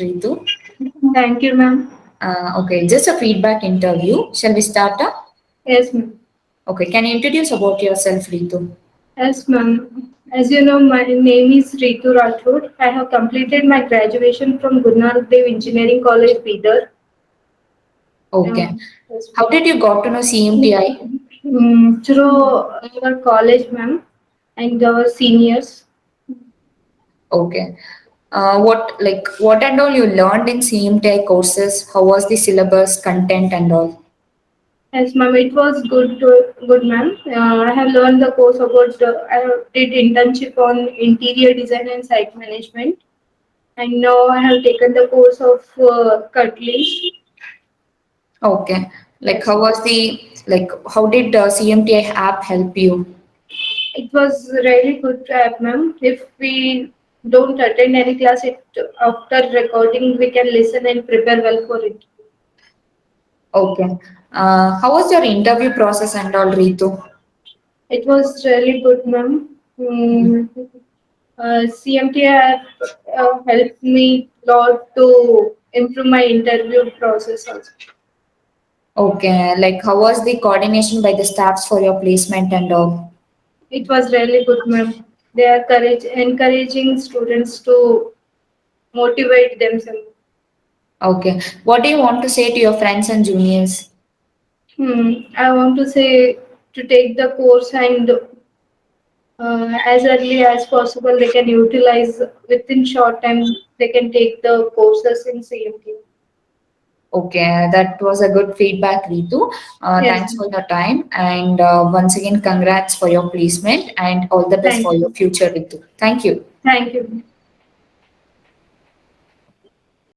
Ritu. Thank you, ma'am. Okay, just a feedback interview. Shall we start? Yes, ma'am. Okay, can you introduce about yourself, Ritu? Yes, ma'am. As you know, my name is Ritu Rathod. I have completed my graduation from Guru Nanak Dev Engineering College, Bidar. Okay. Yes, How did you got to know CMTI? through our college, ma'am, and our seniors. Okay. What and all you learned in CMTI courses? How was the syllabus, content and all? Yes, ma'am. It was good, ma'am. I have learned the course about. I did internship on interior design and site management, and now I have taken the course of Cutlery. Okay. Like Yes, how ma'am. was the how did CMTI app help you? It was really good app, ma'am. If we don't attend any class, after recording we can listen and prepare well for it. Okay. How was your interview process and all, Ritu? It was really good, ma'am. CMT app helped me lot to improve my interview process also. Okay. Like how was the coordination by the staffs for your placement and all? It was really good, ma'am. They are encouraging students to motivate themselves. Okay. What do you want to say to your friends and juniors? I want to say to take the course and as early as possible they can utilize within short time they can take the courses in CMT. Okay, that was a good feedback, Ritu. Yes, Thanks for your time. And once again, congrats for your placement and all the best thank for your you. future, Ritu. Thank you. Thank you.